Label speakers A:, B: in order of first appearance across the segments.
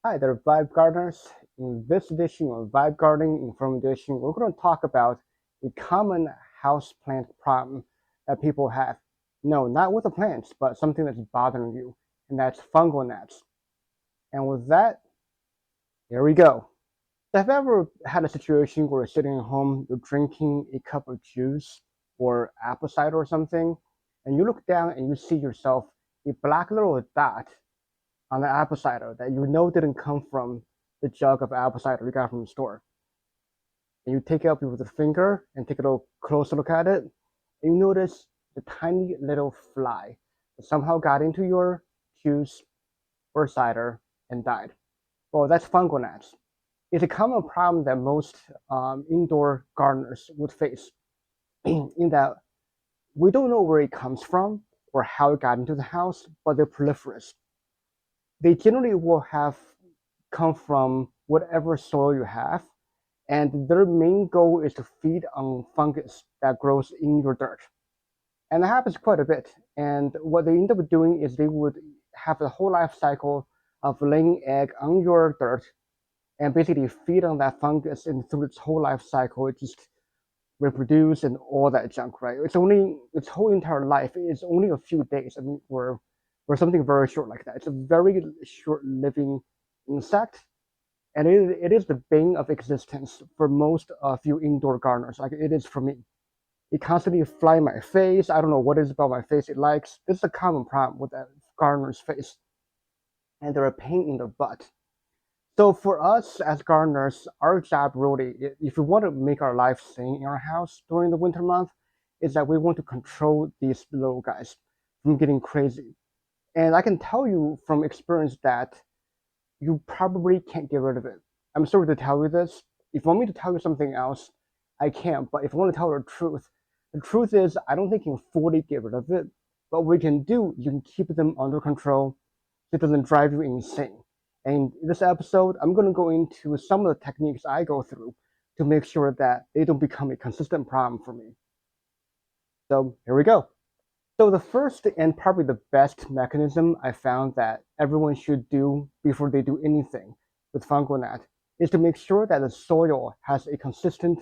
A: Hi there, Vibe Gardeners. In this edition of Vibe Gardening Informal Edition, we're going to talk about a common houseplant problem that people have. No, not with the plants, but something that's bothering you, and that's fungal gnats. And with that, here we go. Have you ever had a situation where you're sitting at home, you're drinking a cup of juice or apple cider or something, and you look down and you see yourself a black little dot on the apple cider that you know didn't come from the jug of apple cider you got from the store. And you take it up with a finger and take a little closer look at it, and you notice the tiny little fly that somehow got into your juice or cider and died. Well, that's fungal gnats. It's a common problem that most indoor gardeners would face in that we don't know where it comes from or how it got into the house, but they're proliferous. They generally will have come from whatever soil you have, and their main goal is to feed on fungus that grows in your dirt. And that happens quite a bit. And what they end up doing is they would have the whole life cycle of laying egg on your dirt and basically feed on that fungus, and through its whole life cycle it just reproduce and all that junk, right? It's only its whole entire life is only a few days. I mean, or something very short like that. It's a very short living insect, and it is the bane of existence for most of you indoor gardeners, like it is for me. It constantly fly in my face. I don't know what it is about my face it likes. This is a common problem with a gardener's face, and they're a pain in the butt. So for us as gardeners, our job really, if we want to make our life sane in our house during the winter month, is that we want to control these little guys from getting crazy. And I can tell you from experience that you probably can't get rid of it. I'm sorry to tell you this. If you want me to tell you something else, I can. But if you want to tell the truth is I don't think you can fully get rid of it. But what we can do, you can keep them under control so it doesn't drive you insane. And in this episode, I'm going to go into some of the techniques I go through to make sure that they don't become a consistent problem for me. So here we go. So the first and probably the best mechanism I found that everyone should do before they do anything with fungal gnat is to make sure that the soil has a consistent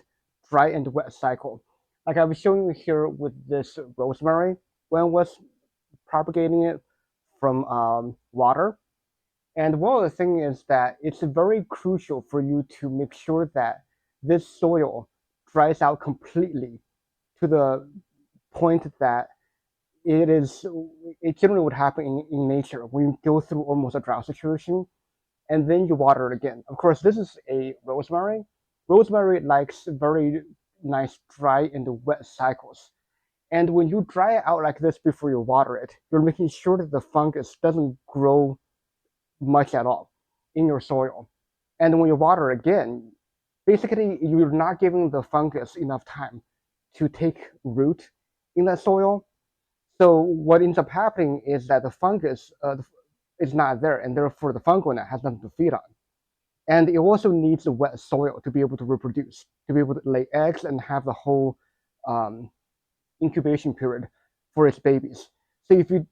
A: dry and wet cycle. Like I was showing you here with this rosemary, when I was propagating it from water. And one of the things is that it's very crucial for you to make sure that this soil dries out completely to the point that it generally would happen in nature when you go through almost a drought situation and then you water it again. Of course, this is a rosemary. Rosemary likes very nice dry and wet cycles. And when you dry it out like this before you water it, you're making sure that the fungus doesn't grow much at all in your soil. And when you water again, basically you're not giving the fungus enough time to take root in that soil. So what ends up happening is that the fungus is not there, and therefore the fungal gnat has nothing to feed on. And it also needs a wet soil to be able to reproduce, to be able to lay eggs and have the whole um, incubation period for its babies. So if you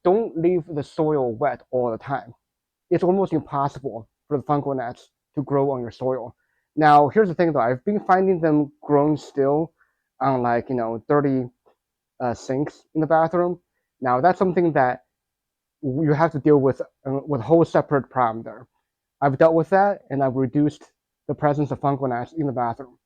A: don't leave the soil wet all the time, it's almost impossible for the fungal gnats to grow on your soil. Now, here's the thing though, I've been finding them growing still on like, dirty sinks in the bathroom. Now, that's something that you have to deal with a whole separate problem there. I've dealt with that and I've reduced the presence of fungal gnats in the bathroom.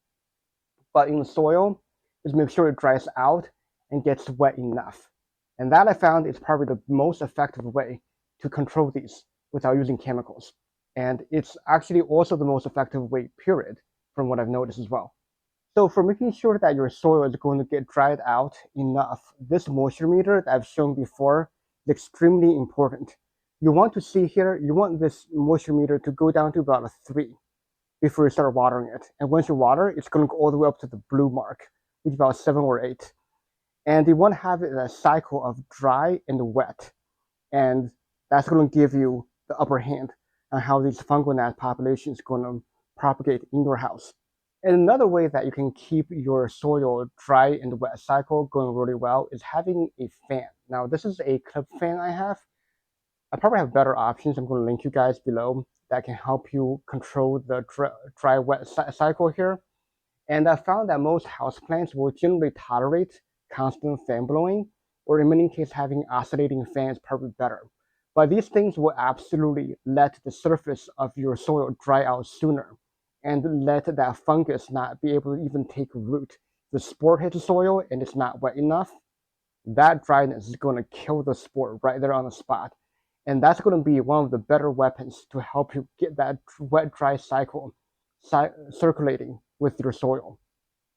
A: But in the soil, just make sure it dries out and gets wet enough. And that I found is probably the most effective way to control these without using chemicals. And it's actually also the most effective way, period, from what I've noticed as well. So for making sure that your soil is going to get dried out enough, this moisture meter that I've shown before is extremely important. You want to see here, you want this moisture meter to go down to about a 3 before you start watering it. And once you water, it's going to go all the way up to the blue mark, which is about 7 or 8. And you want to have it in a cycle of dry and wet. And that's going to give you the upper hand on how these fungal gnat population is going to propagate in your house. And another way that you can keep your soil dry and wet cycle going really well is having a fan. Now, this is a clip fan I have. I probably have better options. I'm going to link you guys below that can help you control the dry wet cycle here. And I found that most houseplants will generally tolerate constant fan blowing, or in many cases, having oscillating fans probably better. But these things will absolutely let the surface of your soil dry out sooner and let that fungus not be able to even take root. The spore hits the soil and it's not wet enough, that dryness is going to kill the spore right there on the spot. And that's going to be one of the better weapons to help you get that wet dry cycle circulating with your soil.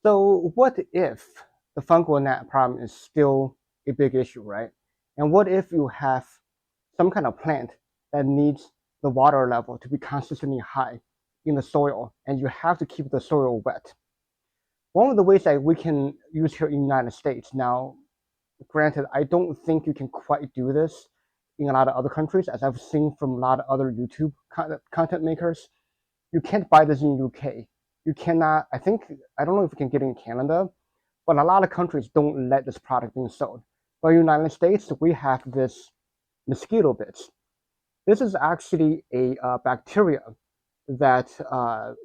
A: So, what if the fungal gnat problem is still a big issue, right? And what if you have some kind of plant that needs the water level to be consistently high in the soil and you have to keep the soil wet? One of the ways that we can use here in the United States now, granted, I don't think you can quite do this in a lot of other countries, as I've seen from a lot of other YouTube content makers. You can't buy this in UK. You cannot, I don't know if you can get it in Canada, but a lot of countries don't let this product being sold. But in the United States, we have this mosquito bits. This is actually a bacteria that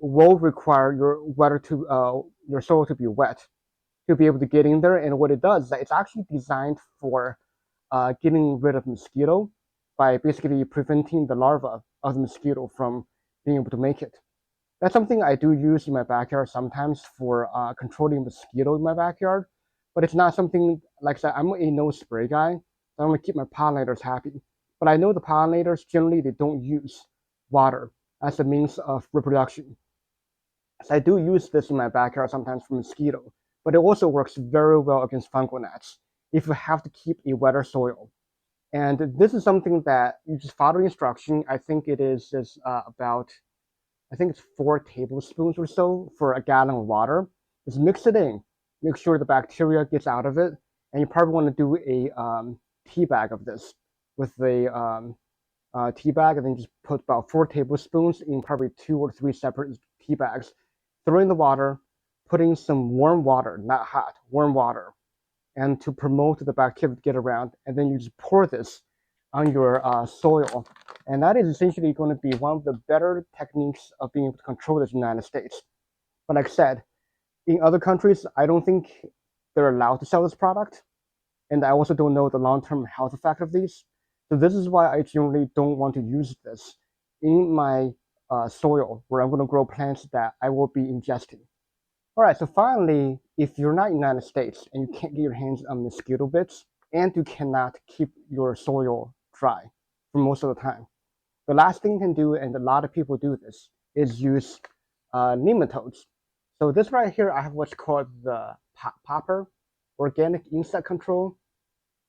A: will require your soil to be wet to be able to get in there. And what it does is that it's actually designed for getting rid of mosquito by basically preventing the larva of the mosquito from being able to make it. That's something I do use in my backyard sometimes for controlling mosquito in my backyard, but it's not something, like I said, I'm a no spray guy. So I'm gonna keep my pollinators happy. But I know the pollinators generally they don't use water as a means of reproduction. So I do use this in my backyard sometimes for mosquito, but it also works very well against fungal gnats if you have to keep a wetter soil. And this is something that you just follow the instruction. I think it is just about, I think it's 4 tablespoons or so for a gallon of water. Just mix it in. Make sure the bacteria gets out of it. And you probably want to do a tea bag of this with a tea bag, and then just put about 4 tablespoons in probably 2 or 3 separate tea bags. Throw in the water, put in some warm water, not hot, warm water, and to promote the bacteria to get around. And then you just pour this on your soil. And that is essentially going to be one of the better techniques of being able to control this in the United States. But like I said, in other countries, I don't think they're allowed to sell this product. And I also don't know the long-term health effect of these. So this is why I generally don't want to use this in my soil where I'm going to grow plants that I will be ingesting. All right, so finally, if you're not in the United States and you can't get your hands on mosquito bits and you cannot keep your soil dry for most of the time, the last thing you can do, and a lot of people do this, is use nematodes. So this right here, I have what's called the Popper Organic Insect Control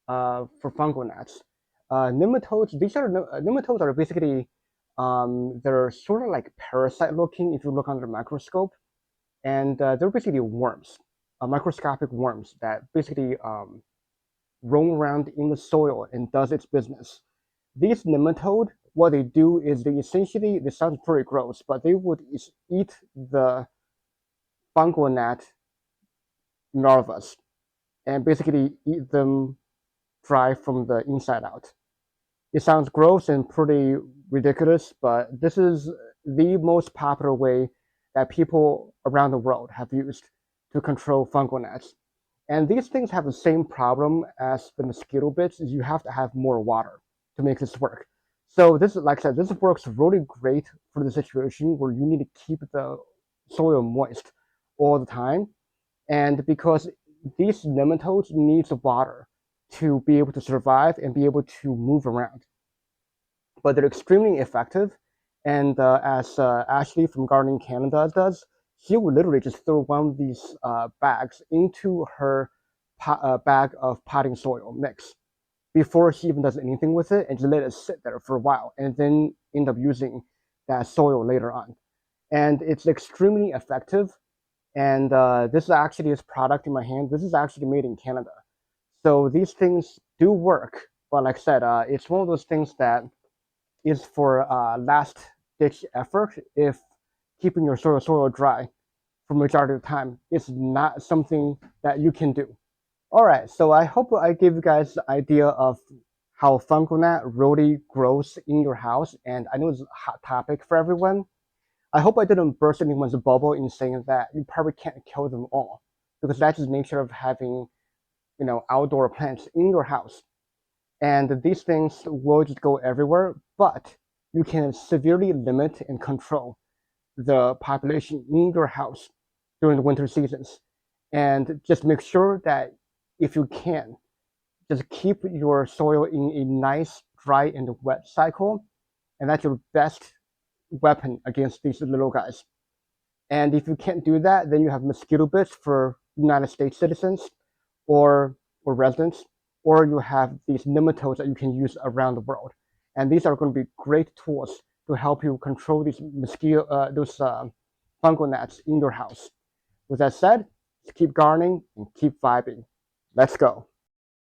A: for fungal gnats. Nematodes, nematodes are basically, they're sort of like parasite looking if you look under the microscope. And they're basically worms, microscopic worms that basically roam around in the soil and does its business. These nematode, what they do is they essentially, this sounds pretty gross, but they would eat the fungal gnat larvae and basically eat them dry from the inside out. It sounds gross and pretty ridiculous, but this is the most popular way that people around the world have used to control fungal gnats. And these things have the same problem as the mosquito bits, is you have to have more water to make this work. So this, like I said, this works really great for the situation where you need to keep the soil moist all the time. And because these nematodes need the water to be able to survive and be able to move around. But they're extremely effective. And as Ashley from Gardening Canada does, she will literally just throw one of these bags into her bag of potting soil mix before she even does anything with it, and just let it sit there for a while, and then end up using that soil later on. And it's extremely effective. And this is actually this product in my hand. This is actually made in Canada. So these things do work. But like I said, it's one of those things that is for last ditch effort if keeping your soil dry for majority of the time is not something that you can do. All right, so I hope I gave you guys an idea of how fungal gnat really grows in your house, and I know it's a hot topic for everyone. I hope I didn't burst anyone's bubble in saying that you probably can't kill them all, because that's the nature of having, outdoor plants in your house. And these things will just go everywhere, but you can severely limit and control the population in your house during the winter seasons. And just make sure that if you can, just keep your soil in a nice dry and wet cycle, and that's your best weapon against these little guys. And if you can't do that, then you have mosquito bits for United States citizens or residents, or you have these nematodes that you can use around the world. And these are going to be great tools to help you control these fungal gnats in your house. With that said, keep gardening and keep vibing. Let's go.